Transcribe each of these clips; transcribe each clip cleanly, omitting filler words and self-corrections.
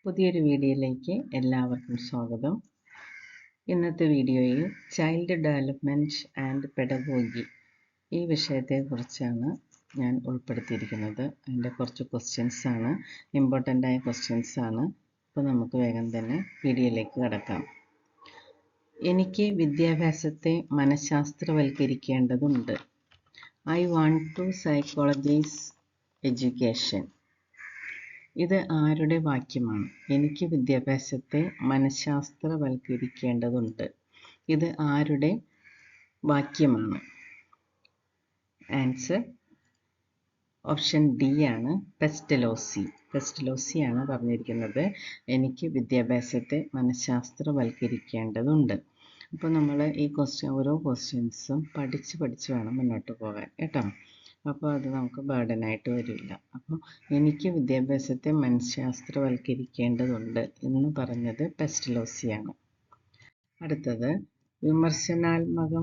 പുതിയൊരു വീഡിയോയിലേക്ക് എല്ലാവർക്കും സ്വാഗതം. ഇന്നത്തെ വീഡിയോയിൽ ചൈൽഡ് ഡെവലപ്മെൻറ്റ് ആൻഡ് പെഡഗോഗി ഈ വിഷയത്തെക്കുറിച്ചാണ് ഞാൻ ഉൾപ്പെടുത്തിയിരിക്കുന്നത്. അതിൻ്റെ കുറച്ച് ക്വസ്റ്റ്യൻസാണ്, ഇമ്പോർട്ടൻ്റായ ക്വസ്റ്റ്യൻസാണ്. അപ്പോൾ നമുക്ക് വേഗം തന്നെ വീഡിയോയിലേക്ക് കടക്കാം. എനിക്ക് വിദ്യാഭ്യാസത്തെ മനഃശാസ്ത്രവൽക്കരിക്കേണ്ടതുണ്ട്. I want to psychologise education. ഇത് ആരുടെ വാക്യമാണ്? എനിക്ക് വിദ്യാഭ്യാസത്തെ മനഃശാസ്ത്രവൽക്കരിക്കേണ്ടതുണ്ട്. ഇത് ആരുടെ വാക്യമാണ്? ആൻസർ ഓപ്ഷൻ ഡി ആണ്, പെസ്റ്റലോസി. പെസ്റ്റലോസിയാണ് പറഞ്ഞിരിക്കുന്നത് എനിക്ക് വിദ്യാഭ്യാസത്തെ മനഃശാസ്ത്രവൽക്കരിക്കേണ്ടതുണ്ട്. അപ്പോൾ നമ്മൾ ഈ ഓരോ ക്വസ്റ്റ്യൻസും പഠിച്ച് വേണം മുന്നോട്ട് പോകാൻ കേട്ടോ. അപ്പോൾ അത് നമുക്ക് ബേർഡനായിട്ട് വരില്ല. അപ്പോൾ എനിക്ക് വിദ്യാഭ്യാസത്തെ മനഃശാസ്ത്രവൽക്കരിക്കേണ്ടതുണ്ട് എന്ന് പറഞ്ഞത് പെസ്റ്റലോസിയാണ്. അടുത്തത് വിമർശനാത്മക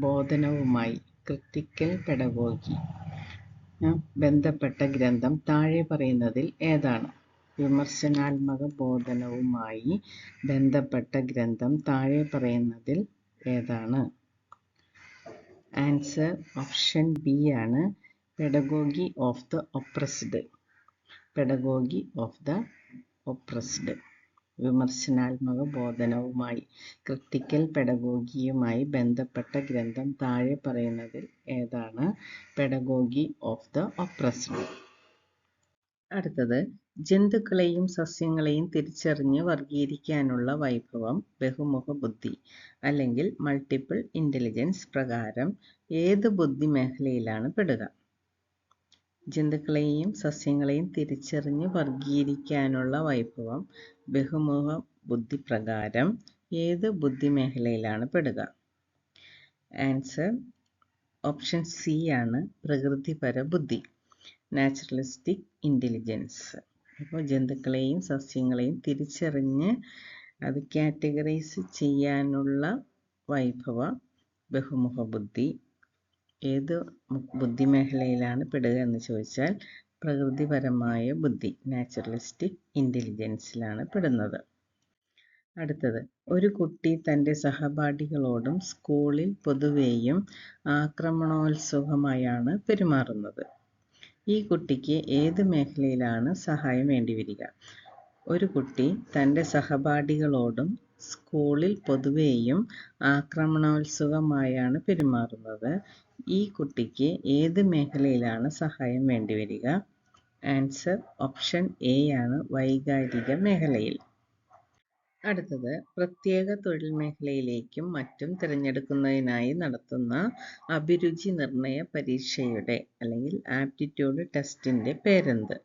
ബോധനവുമായി ക്രിട്ടിക്കൽ പെഡഗോഗി ബന്ധപ്പെട്ട ഗ്രന്ഥം താഴെ പറയുന്നതിൽ ഏതാണ്? വിമർശനാത്മക ബോധനവുമായി ബന്ധപ്പെട്ട ഗ്രന്ഥം താഴെ പറയുന്നതിൽ ഏതാണ്? ആൻസർ ഓപ്ഷൻ ബി ആണ്, pedagogy of the oppressed. Pedagogy of the oppressed. വിമർശനാത്മക ബോധനവുമായി ക്രിട്ടിക്കൽ പെഡഗോഗിയുമായി ബന്ധപ്പെട്ട ഗ്രന്ഥം താഴെ പറയുന്നതിൽ ഏതാണ്? Pedagogy of the oppressed. അടുത്തത് ജന്തുക്കളെയും സസ്യങ്ങളെയും തിരിച്ചറിഞ്ഞ് വർഗീകരിക്കാനുള്ള വൈഭവം ബഹുമുഖ ബുദ്ധി അല്ലെങ്കിൽ മൾട്ടിപ്പിൾ ഇൻ്റലിജൻസ് പ്രകാരം ഏത് ബുദ്ധി മേഖലയിലാണ് പെടുക? ജന്തുക്കളെയും സസ്യങ്ങളെയും തിരിച്ചറിഞ്ഞ് വർഗീകരിക്കാനുള്ള വൈഭവം ബഹുമുഖ ബുദ്ധി പ്രകാരം ഏത് ബുദ്ധി മേഖലയിലാണ് പെടുക? ആൻസർ ഓപ്ഷൻ സി ആണ്, പ്രകൃതിപര ബുദ്ധി, നാച്ചുറലിസ്റ്റിക് ഇൻ്റലിജൻസ്. അപ്പോൾ ജന്തുക്കളെയും സസ്യങ്ങളെയും തിരിച്ചറിഞ്ഞ് അത് കാറ്റഗറൈസ് ചെയ്യാനുള്ള വൈഭവ ബഹുമുഖ ബുദ്ധി ഏത് ബുദ്ധിമേഖലയിലാണ് പെടുക എന്ന് ചോദിച്ചാൽ പ്രകൃതിപരമായ ബുദ്ധി, നാച്ചുറലിസ്റ്റിക് ഇൻ്റലിജൻസിലാണ് പെടുന്നത്. അടുത്തത് ഒരു കുട്ടി തൻ്റെ സഹപാഠികളോടും സ്കൂളിൽ പൊതുവേയും ആക്രമണോത്സുകമായാണ് പെരുമാറുന്നത്. ഈ കുട്ടിക്ക് ഏത് മേഖലയിലാണ് സഹായം വേണ്ടിവരിക? ഒരു കുട്ടി തൻ്റെ സഹപാഠികളോടും സ്കൂളിൽ പൊതുവേയും ആക്രമണോത്സുകമായാണ് പെരുമാറുന്നത്. ഈ കുട്ടിക്ക് ഏത് മേഖലയിലാണ് സഹായം വേണ്ടിവരിക? ആൻസർ ഓപ്ഷൻ എ ആണ്, വൈകാരിക മേഖലയിൽ. അടുത്തത് പ്രത്യേക തൊഴിൽ മേഖലയിലേക്കും മറ്റും തിരഞ്ഞെടുക്കുന്നതിനായി നടത്തുന്ന അഭിരുചി നിർണയ പരീക്ഷയുടെ അല്ലെങ്കിൽ ആപ്റ്റിറ്റ്യൂഡ് ടെസ്റ്റിൻ്റെ പേരെന്ത്?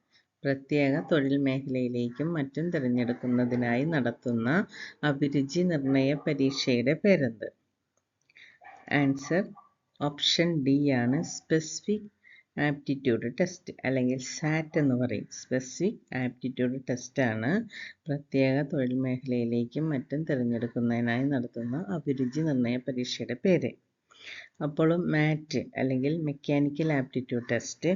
പ്രത്യേക തൊഴിൽ മേഖലയിലേക്കും മറ്റും തിരഞ്ഞെടുക്കുന്നതിനായി നടത്തുന്ന അഭിരുചി നിർണയ പരീക്ഷയുടെ പേരെന്ത്? ആൻസർ ഓപ്ഷൻ ഡി ആണ്, സ്പെസിഫിക് ആപ്റ്റിറ്റ്യൂഡ് ടെസ്റ്റ് അല്ലെങ്കിൽ സാറ്റ് എന്ന് പറയും. സ്പെസിഫിക് ആപ്റ്റിറ്റ്യൂഡ് ടെസ്റ്റാണ് പ്രത്യേക തൊഴിൽ മേഖലയിലേക്കും മറ്റും തിരഞ്ഞെടുക്കുന്നതിനായി നടത്തുന്ന അഭിരുചി നിർണയ പരീക്ഷയുടെ പേര്. അപ്പോഴും മാറ്റ് അല്ലെങ്കിൽ മെക്കാനിക്കൽ ആപ്റ്റിറ്റ്യൂഡ് ടെസ്റ്റ്,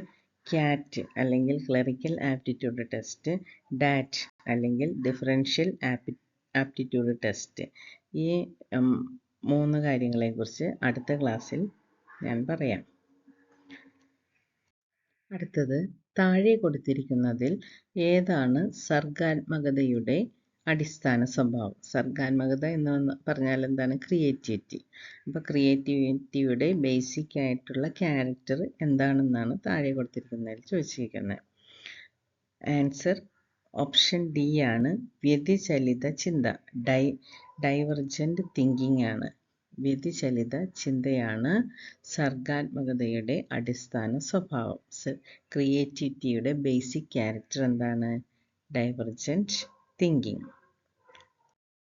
ക്യാറ്റ് അല്ലെങ്കിൽ ക്ലറിക്കൽ ആപ്റ്റിറ്റ്യൂഡ് ടെസ്റ്റ്, ഡാറ്റ് അല്ലെങ്കിൽ ഡിഫറൻഷ്യൽ ആപ്റ്റിറ്റ്യൂഡ് ടെസ്റ്റ്. ഈ 3 കാര്യങ്ങളെക്കുറിച്ച് അടുത്ത ക്ലാസ്സിൽ ഞാൻ പറയാം. അടുത്തത് താഴെ കൊടുത്തിരിക്കുന്നതിൽ ഏതാണ് സർഗാത്മകതയുടെ അടിസ്ഥാന സ്വഭാവം? സർഗാത്മകത എന്ന് പറഞ്ഞാൽ എന്താണ്? ക്രിയേറ്റിവിറ്റി. അപ്പോൾ ക്രിയേറ്റിവിറ്റിയുടെ ബേസിക് ആയിട്ടുള്ള ക്യാരക്ടർ എന്താണെന്നാണ് താഴെ കൊടുത്തിരിക്കുന്നതിൽ ചോദിച്ചിരിക്കുന്നത്. ആൻസർ ഓപ്ഷൻ ഡി ആണ്, വ്യതിചലിത ചിന്ത, ഡൈവർജൻ്റ് തിങ്കിങ് ആണ്. വ്യതിചലിത ചിന്തയാണ് സർഗാത്മകതയുടെ അടിസ്ഥാന സ്വഭാവം. ക്രിയേറ്റിവിറ്റിയുടെ ബേസിക് ക്യാരക്ടർ എന്താണ്? Divergent thinking.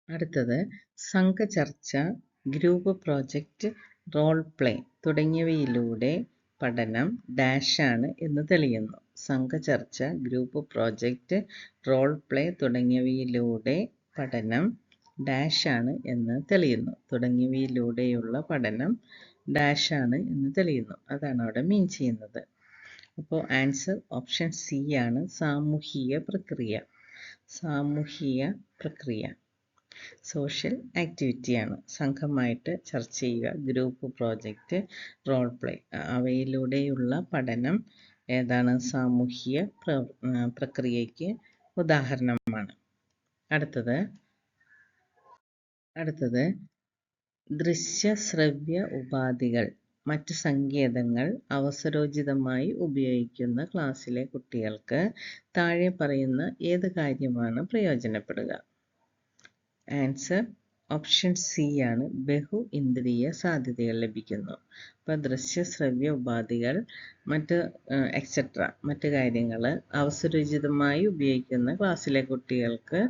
അടുത്തത് സംഘചർച്ച, ഗ്രൂപ്പ് പ്രോജക്റ്റ്, റോൾ പ്ലേ തുടങ്ങിയവയിലൂടെ പഠനം ഡാഷാണ് എന്ന് തെളിയുന്നു. സംഘചർച്ച, ഗ്രൂപ്പ് പ്രോജക്റ്റ്, റോൾ പ്ലേ തുടങ്ങിയവയിലൂടെ പഠനം ഡാഷാണ് എന്ന് തെളിയുന്നു. തുടങ്ങിയവയിലൂടെയുള്ള പഠനം ഡാഷാണ് എന്ന് തെളിയുന്നു. അതാണ് അവിടെ മീൻ ചെയ്യുന്നത്. അപ്പോൾ ആൻസർ ഓപ്ഷൻ സി ആണ്, സാമൂഹിക പ്രക്രിയ. സാമൂഹിക പ്രക്രിയ. സോഷ്യൽ ആക്ടിവിറ്റിയാണ്. സംഘമായിട്ട് ചർച്ച ചെയ്യുക, ഗ്രൂപ്പ് പ്രോജക്റ്റ്, റോൾ പ്ലേ. അവയിലൂടെയുള്ള പഠനം ഏതാണ്? സാമൂഹിക പ്രക്രിയയ്ക്ക് ഉദാഹരണമാണ്. അടുത്തത് ദൃശ്യ ശ്രവ്യ ഉപാധികൾ, മറ്റ് സങ്കേതങ്ങൾ അവസരോചിതമായി ഉപയോഗിക്കുന്ന ക്ലാസ്സിലെ കുട്ടികൾക്ക് താഴെ പറയുന്ന ഏത് കാര്യമാണ് പ്രയോജനപ്പെടുക? ആൻസർ ഓപ്ഷൻ സി ആണ്. ബഹു ഇന്ദ്രിയ സാധ്യതകൾ ലഭിക്കുന്നു. അപ്പോൾ ദൃശ്യ ശ്രവ്യ ഉപാധികൾ മറ്റ് കാര്യങ്ങൾ അവസരോചിതമായി ഉപയോഗിക്കുന്ന ക്ലാസ്സിലെ കുട്ടികൾക്ക്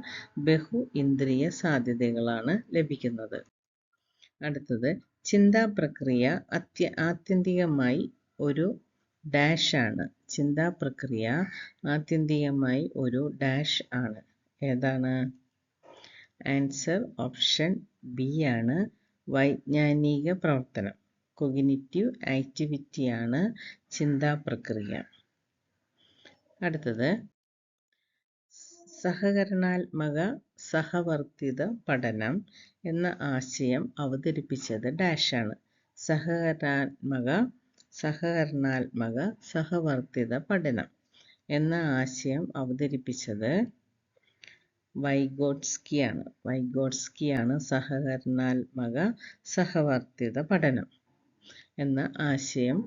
ബഹു ഇന്ദ്രിയ സാധ്യതകളാണ് ലഭിക്കുന്നത്. അടുത്തത് ചിന്താ പ്രക്രിയ ആത്യന്തികമായി ഒരു ഡാഷ് ആണ്. ചിന്താ പ്രക്രിയ ആത്യന്തികമായി ഒരു ഡാഷ് ആണ്. ഏതാണ്? ആൻസർ ഓപ്ഷൻ ബി ആണ്. വൈജ്ഞാനിക പ്രവർത്തനം, കൊഗ്നിറ്റീവ് ആക്ടിവിറ്റിയാണ് ചിന്താ പ്രക്രിയ. അടുത്തത് സഹകരണാത്മക സഹവർത്തിത പഠനം എന്ന ആശയം അവതരിപ്പിച്ചത് ഡാഷാണ്. സഹകരണാത്മക സഹവർത്തിത പഠനം എന്ന ആശയം അവതരിപ്പിച്ചത് വൈഗോട്സ്കിയാണ്. സഹകരണാത്മക സഹവർത്തിത പഠനം എന്ന ആശയം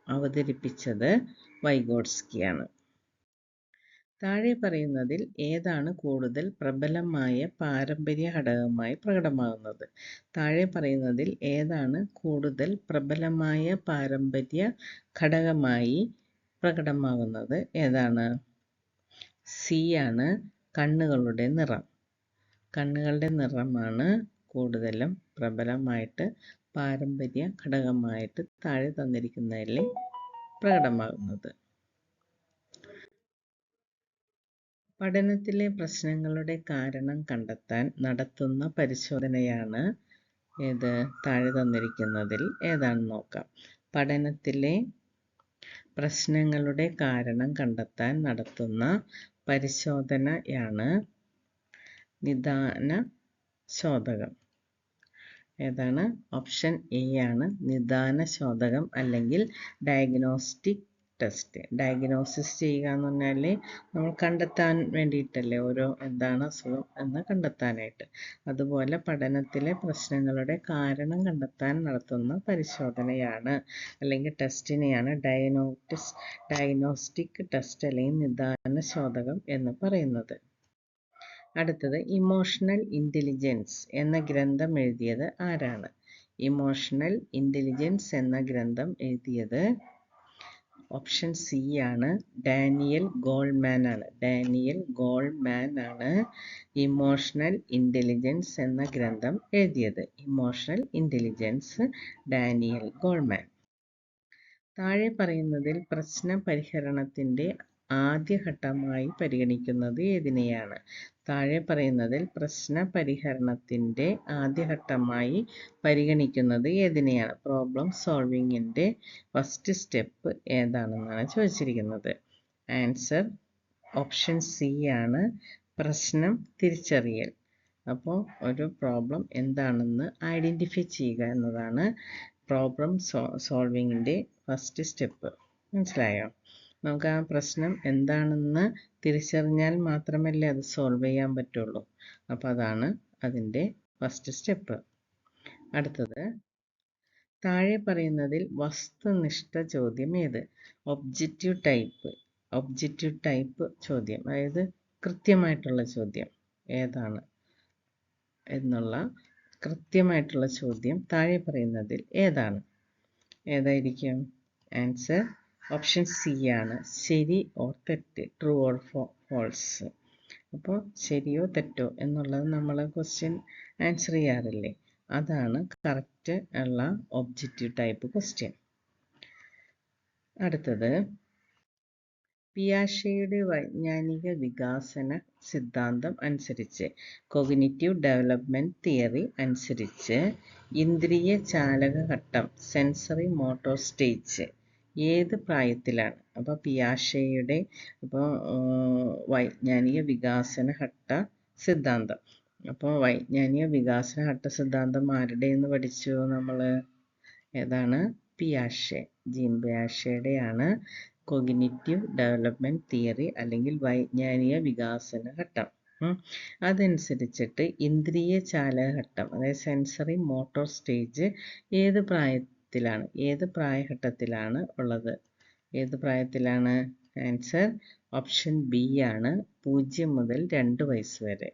അവതരിപ്പിച്ചത് വൈഗോട്സ്കിയാണ്. താഴെ പറയുന്നതിൽ ഏതാണ് കൂടുതൽ പ്രബലമായ പാരമ്പര്യ ഘടകമായി പ്രകടമാകുന്നത്? താഴെ പറയുന്നതിൽ ഏതാണ് കൂടുതൽ പ്രബലമായ പാരമ്പര്യ ഘടകമായി പ്രകടമാകുന്നത്? ഏതാണ്? സി ആണ്. കണ്ണുകളുടെ നിറമാണ് കൂടുതലും പ്രബലമായിട്ട് പാരമ്പര്യ ഘടകമായിട്ട് താഴെ തന്നിരിക്കുന്നതിൽ പ്രകടമാകുന്നത്. പഠനത്തിലെ പ്രശ്നങ്ങളുടെ കാരണം കണ്ടെത്താൻ നടത്തുന്ന പരിശോധനയാണ് ഏത്? താഴെ തന്നിരിക്കുന്നതിൽ ഏതാണെന്ന് നോക്കാം. പഠനത്തിലെ പ്രശ്നങ്ങളുടെ കാരണം കണ്ടെത്താൻ നടത്തുന്ന പരിശോധനയാണ് നിദാന ശോധകം. ഏതാണ്? ഓപ്ഷൻ എ ആണ്. നിദാന ശോധകം അല്ലെങ്കിൽ ഡയഗ്നോസ്റ്റിക് ടെസ്റ്റ്. ഡയഗ്നോസിസ് ചെയ്യുക എന്ന് പറഞ്ഞാൽ നമ്മൾ കണ്ടെത്താൻ വേണ്ടിയിട്ടല്ലേ, എന്താണ് അസുഖം എന്ന് കണ്ടെത്താനായിട്ട്. അതുപോലെ പഠനത്തിലെ പ്രശ്നങ്ങളുടെ കാരണം കണ്ടെത്താൻ നടത്തുന്ന പരിശോധനയാണ് അല്ലെങ്കിൽ ടെസ്റ്റിനെയാണ് ഡയഗ്നോസ്റ്റിക് ടെസ്റ്റ് അല്ലെങ്കിൽ നിദാന ശോധകം എന്ന് പറയുന്നത്. അടുത്തത് ഇമോഷണൽ ഇൻ്റലിജൻസ് എന്ന ഗ്രന്ഥം എഴുതിയത് ആരാണ്? ഇമോഷണൽ ഇൻ്റലിജൻസ് എന്ന ഗ്രന്ഥം എഴുതിയത് ഓപ്ഷൻ സി ആണ്. ഡാനിയൽ ഗോൾമാൻ ആണ് ഇമോഷണൽ ഇൻ്റലിജൻസ് എന്ന ഗ്രന്ഥം എഴുതിയത്. Emotional intelligence, Daniel Goleman. താഴെ പറയുന്നതിൽ പ്രശ്ന പരിഹരണത്തിൻ്റെ ആദ്യഘട്ടമായി പരിഗണിക്കുന്നത് ഏതിനെയാണ്? താഴെ പറയുന്നതിൽ പ്രശ്ന പരിഹരണത്തിൻ്റെ ആദ്യഘട്ടമായി പരിഗണിക്കുന്നത് ഏതിനെയാണ്? പ്രോബ്ലം സോൾവിങ്ങിൻ്റെ ഫസ്റ്റ് സ്റ്റെപ്പ് ഏതാണെന്നാണ് ചോദിച്ചിരിക്കുന്നത്. ആൻസർ ഓപ്ഷൻ സി ആണ്. പ്രശ്നം തിരിച്ചറിയൽ. അപ്പോൾ ഒരു പ്രോബ്ലം എന്താണെന്ന് ഐഡൻറ്റിഫൈ ചെയ്യുക എന്നതാണ് പ്രോബ്ലം സോൾവിങ്ങിൻ്റെ ഫസ്റ്റ് സ്റ്റെപ്പ്. മനസ്സിലായോ? നമുക്ക് ആ പ്രശ്നം എന്താണെന്ന് തിരിച്ചറിഞ്ഞാൽ മാത്രമല്ലേ അത് സോൾവ് ചെയ്യാൻ പറ്റുള്ളൂ. അപ്പോൾ അതാണ് അതിൻ്റെ ഫസ്റ്റ് സ്റ്റെപ്പ്. അടുത്തത് താഴെ പറയുന്നതിൽ വസ്തുനിഷ്ഠ ചോദ്യം ഏത്? ഒബ്ജക്റ്റീവ് ടൈപ്പ് ചോദ്യം, അതായത് കൃത്യമായിട്ടുള്ള ചോദ്യം ഏതാണ് എന്നുള്ള കൃത്യമായിട്ടുള്ള ചോദ്യം താഴെ പറയുന്നതിൽ ഏതായിരിക്കും? ആൻസർ ഓപ്ഷൻ സി ആണ്. ശരി ഓർ തെറ്റ്, ട്രൂ ഓർ ഫോൾസ്. അപ്പോൾ ശരിയോ തെറ്റോ എന്നുള്ളത് നമ്മൾ ക്വസ്റ്റ്യൻ ആൻസർ ചെയ്യാറില്ലേ, അതാണ് കറക്റ്റ് ഉള്ള ഒബ്ജക്റ്റീവ് ടൈപ്പ് ക്വസ്റ്റ്യൻ. അടുത്തത് പിയാഷെയുടെ വൈജ്ഞാനിക വികാസന സിദ്ധാന്തം അനുസരിച്ച്, കോഗ്നിറ്റീവ് ഡെവലപ്മെൻറ്റ് തിയറി അനുസരിച്ച്, ഇന്ദ്രിയ ചാലക ഘട്ടം സെൻസറി മോട്ടോർ സ്റ്റേജ് ഏത് പ്രായത്തിലാണ്? അപ്പോൾ പിയാഷെയുടെ ഇപ്പോൾ വൈജ്ഞാനിക വികാസന ഘട്ട സിദ്ധാന്തം. അപ്പോൾ വൈജ്ഞാനിക വികാസന ഘട്ട സിദ്ധാന്തം ആരുടെ എന്ന് പഠിച്ചു നമ്മൾ? ഏതാണ്? പിയാഷെ, ജീൻ പിയാഷെയുടെയാണ് കോഗ്നിറ്റീവ് ഡെവലപ്മെൻറ്റ് തിയറി അല്ലെങ്കിൽ വൈജ്ഞാനിക വികാസന ഘട്ടം. അതനുസരിച്ചിട്ട് ഇന്ദ്രിയ ചാലകഘട്ടം അതായത് സെൻസറി മോട്ടോർ സ്റ്റേജ് ഏത് പ്രായഘട്ടത്തിലാണ് ഉള്ളത്? ഏത് പ്രായത്തിലാണ്? ആൻസർ ഓപ്ഷൻ ബി ആണ്, 0 മുതൽ 2 വയസ്സ് വരെ.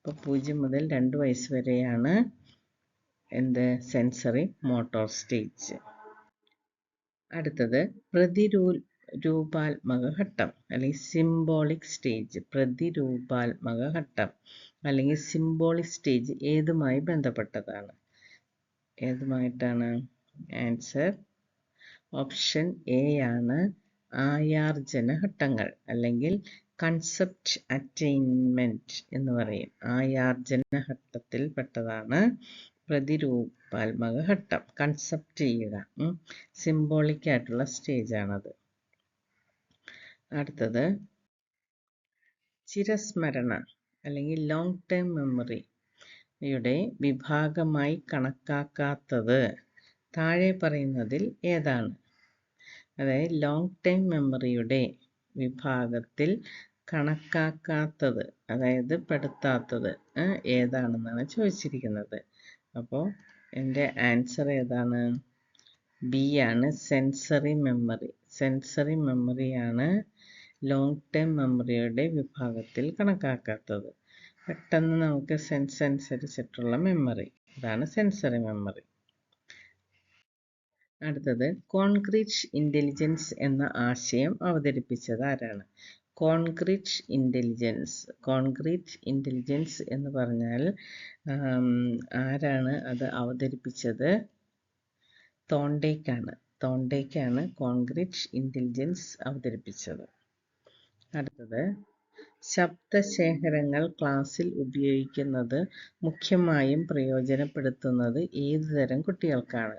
അപ്പോൾ 0 മുതൽ 2 വയസ്സ് വരെയാണ് എന്ത്? Sensory motor stage. അടുത്തത് പ്രതിരൂപാത്മക ഘട്ടം അല്ലെങ്കിൽ സിംബോളിക് സ്റ്റേജ്. പ്രതിരൂപാത്മക ഘട്ടം അല്ലെങ്കിൽ സിംബോളിക് സ്റ്റേജ് ഏതുമായി ബന്ധപ്പെട്ടതാണ്? ഏതുമായിട്ടാണ്? ആൻസർ ഓപ്ഷൻ എ ആണ്, ആയാർജന ഘട്ടങ്ങൾ അല്ലെങ്കിൽ കൺസെപ്റ്റ് അറ്റൈൻമെൻറ്റ് എന്ന് പറയും. ആയാർജന ഘട്ടത്തിൽ പെട്ടതാണ് പ്രതിരൂപാത്മക ഘട്ടം. കൺസെപ്റ്റ് ചെയ്യുക, സിംബോളിക് ആയിട്ടുള്ള സ്റ്റേജാണത്. അടുത്തത് ചിരസ്മരണ അല്ലെങ്കിൽ ലോങ് ടേം മെമ്മറിയുടെ വിഭാഗമായി കണക്കാക്കാത്തത് താഴെ പറയുന്നതിൽ ഏതാണ്? അതായത് ലോങ് ടൈം മെമ്മറിയുടെ വിഭാഗത്തിൽ കണക്കാക്കാത്തത്, അതായത് പെടുത്താത്തത് ഏതാണെന്നാണ് ചോദിച്ചിരിക്കുന്നത്. അപ്പോൾ എൻ്റെ ആൻസർ ഏതാണ്? ബി ആണ്, സെൻസറി മെമ്മറി. സെൻസറി മെമ്മറിയാണ് ലോങ് ടൈം മെമ്മറിയുടെ വിഭാഗത്തിൽ കണക്കാക്കാത്തത്. പെട്ടെന്ന് നമുക്ക് സെൻസ് അനുസരിച്ചിട്ടുള്ള മെമ്മറി, അതാണ് സെൻസറി മെമ്മറി. അടുത്തത് കോൺക്രീറ്റ് ഇൻ്റലിജൻസ് എന്ന ആശയം അവതരിപ്പിച്ചത് ആരാണ്? കോൺക്രീറ്റ് ഇൻ്റലിജൻസ് എന്ന് പറഞ്ഞാൽ ആരാണ് അത് അവതരിപ്പിച്ചത്? തോണ്ടേക്കാണ് കോൺക്രീറ്റ് ഇൻ്റലിജൻസ് അവതരിപ്പിച്ചത്. അടുത്തത് ശബ്ദശേഖരങ്ങൾ ക്ലാസ്സിൽ ഉപയോഗിക്കുന്നത് മുഖ്യമായും പ്രയോജനപ്പെടുത്തുന്നത് ഏതുതരം കുട്ടികൾക്കാണ്?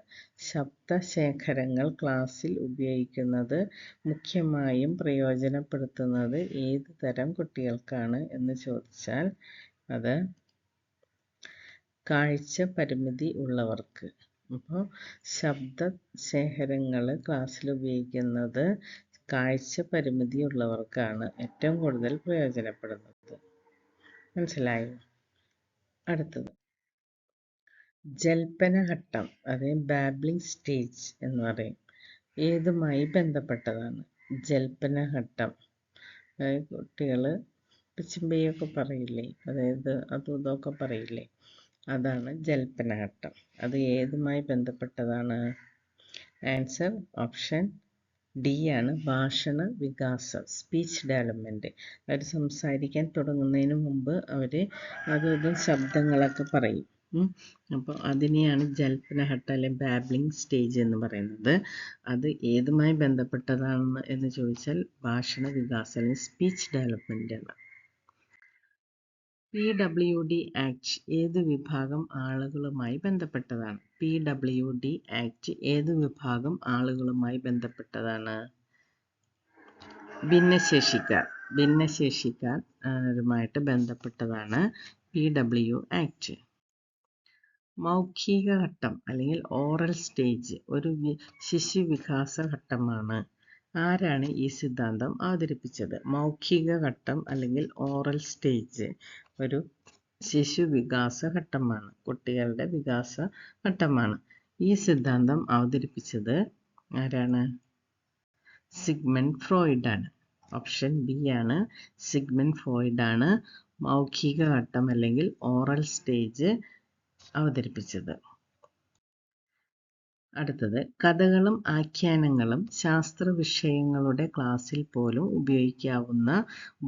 ശബ്ദശേഖരങ്ങൾ ക്ലാസ്സിൽ ഉപയോഗിക്കുന്നത് മുഖ്യമായും പ്രയോജനപ്പെടുത്തുന്നത് ഏത് തരം കുട്ടികൾക്കാണ് എന്ന് ചോദിച്ചാൽ അത് കാഴ്ച പരിമിതി ഉള്ളവർക്ക്. അപ്പോൾ ശബ്ദശേഖരങ്ങൾ ക്ലാസ്സിൽ ഉപയോഗിക്കുന്നത് കാഴ്ച പരിമിതി ഉള്ളവർക്കാണ് ഏറ്റവും കൂടുതൽ പ്രയോജനപ്പെടുന്നത്. മനസ്സിലായോ? അടുത്തത് ജൽപ്പനഘട്ടം, അതായത് ബാബ്ലിംഗ് സ്റ്റേജ് എന്ന് പറയും, ഏതുമായി ബന്ധപ്പെട്ടതാണ്? ജൽപ്പനഘട്ടം അതായത് കുട്ടികൾ പിച്ചിമ്പയൊക്കെ പറയില്ലേ, അതായത് അതും ഇതൊക്കെ പറയില്ലേ, അതാണ് ജൽപ്പനഘട്ടം. അത് ഏതുമായി ബന്ധപ്പെട്ടതാണ്? ആൻസർ ഓപ്ഷൻ ഡി ആണ്, ഭാഷണ വികാസം, സ്പീച്ച് ഡെവലപ്മെൻറ്റ്. അവർ സംസാരിക്കാൻ തുടങ്ങുന്നതിന് മുമ്പ് അവർ അതും ശബ്ദങ്ങളൊക്കെ പറയും. അപ്പോൾ അതിനെയാണ് ജൽപ്പനഘട്ടം അല്ലെങ്കിൽ ബാബ്ലിംഗ് സ്റ്റേജ് എന്ന് പറയുന്നത്. അത് ഏതുമായി ബന്ധപ്പെട്ടതാണ് എന്ന് ചോദിച്ചാൽ ഭാഷണ വികാസം അല്ലെങ്കിൽ സ്പീച്ച് ഡെവലപ്മെൻ്റ് ആണ്. PWD ആക്ട് ഏത് വിഭാഗം ആളുകളുമായി ബന്ധപ്പെട്ടതാണ്? PWD ആക്ട് ഏത് വിഭാഗം ആളുകളുമായി ബന്ധപ്പെട്ടതാണ്? ഭിന്നശേഷിക്കാരുമായിട്ട് ബന്ധപ്പെട്ടതാണ് PW ആക്ട്. മൗഖിക ഘട്ടം അല്ലെങ്കിൽ ഓറൽ സ്റ്റേജ് ഒരു ശിശുവികാസ ഘട്ടമാണ്. ആരാണ് ഈ സിദ്ധാന്തം അവതരിപ്പിച്ചത്? മൗഖിക ഘട്ടം അല്ലെങ്കിൽ ഓറൽ സ്റ്റേജ് ഒരു ശിശുവികാസ ഘട്ടമാണ്, കുട്ടികളുടെ വികാസ ഘട്ടമാണ്. ഈ സിദ്ധാന്തം അവതരിപ്പിച്ചത് ആരാണ്? സിഗ്മണ്ട് ഫ്രോയിഡ് ആണ്. ഓപ്ഷൻ ബി ആണ്, സിഗ്മണ്ട് ഫ്രോയിഡ് ആണ് മൗഖിക ഘട്ടം അല്ലെങ്കിൽ ഓറൽ സ്റ്റേജ് അവതരിപ്പിച്ചത്. അടുത്തത് കഥകളും ആഖ്യാനങ്ങളും ശാസ്ത്ര വിഷയങ്ങളുടെ ക്ലാസ്സിൽ പോലും ഉപയോഗിക്കാവുന്ന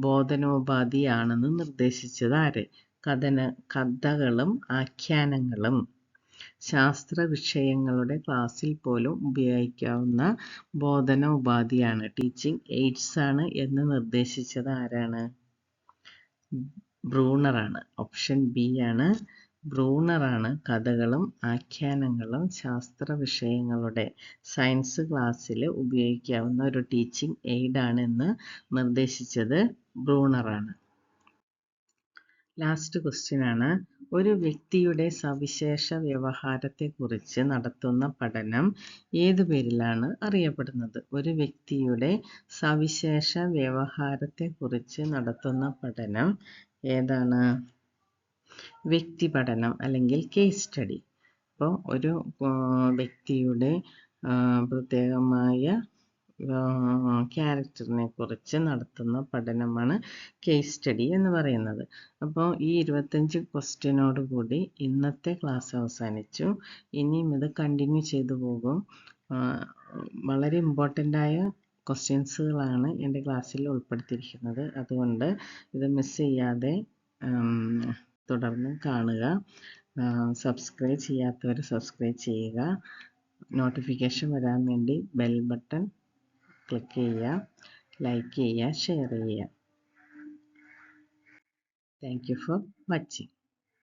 ബോധനോപാധിയാണെന്ന് നിർദ്ദേശിച്ചത് ആര്? കഥകളും ആഖ്യാനങ്ങളും ശാസ്ത്ര വിഷയങ്ങളുടെ ക്ലാസ്സിൽ പോലും ഉപയോഗിക്കാവുന്ന ബോധന ഉപാധിയാണ്, ടീച്ചിങ് എയ്ഡ്സ് ആണ് എന്ന് നിർദ്ദേശിച്ചത് ആരാണ്? ബ്രൂണറാണ്. ഓപ്ഷൻ ബി ആണ്, ബ്രൂണറാണ് കഥകളും ആഖ്യാനങ്ങളും ശാസ്ത്ര വിഷയങ്ങളുടെ സയൻസ് ക്ലാസ്സിൽ ഉപയോഗിക്കാവുന്ന ഒരു ടീച്ചിങ് എയ്ഡാണ് എന്ന് നിർദ്ദേശിച്ചത് ബ്രൂണറാണ്. ലാസ്റ്റ് ക്വസ്റ്റ്യൻ ആണ്, ഒരു വ്യക്തിയുടെ സവിശേഷ വ്യവഹാരത്തെക്കുറിച്ച് നടത്തുന്ന പഠനം ഏതു പേരിലാണ് അറിയപ്പെടുന്നത്? ഒരു വ്യക്തിയുടെ സവിശേഷ വ്യവഹാരത്തെക്കുറിച്ച് നടത്തുന്ന പഠനം ഏതാണ്? വ്യക്തിപഠനം അല്ലെങ്കിൽ കേസ് സ്റ്റഡി. അപ്പോൾ ഒരു വ്യക്തിയുടെ പ്രത്യേകമായ ക്യാരക്ടറിനെ കുറിച്ച് നടത്തുന്ന പഠനമാണ് കേസ് സ്റ്റഡി എന്ന് പറയുന്നത്. അപ്പോൾ ഈ 25 ക്വസ്റ്റ്യനോട് കൂടി ഇന്നത്തെ ക്ലാസ് അവസാനിച്ചു. ഇനിയും ഇത് കണ്ടിന്യൂ ചെയ്തു പോകും. വളരെ ഇമ്പോർട്ടൻ്റായ ക്വസ്റ്റ്യൻസുകളാണ് എൻ്റെ ക്ലാസ്സിൽ ഉൾപ്പെടുത്തിയിരിക്കുന്നത്. അതുകൊണ്ട് ഇത് മിസ് ചെയ്യാതെ തുടർന്ന് കാണുക. സബ്സ്ക്രൈബ് ചെയ്യാത്തവർ സബ്സ്ക്രൈബ് ചെയ്യുക. നോട്ടിഫിക്കേഷൻ വരാൻ വേണ്ടി ബെൽ ബട്ടൺ ക്ലിക്ക് ചെയ്യുക, ലൈക്ക് ചെയ്യുക, ഷെയർ ചെയ്യുക. Thank you for watching.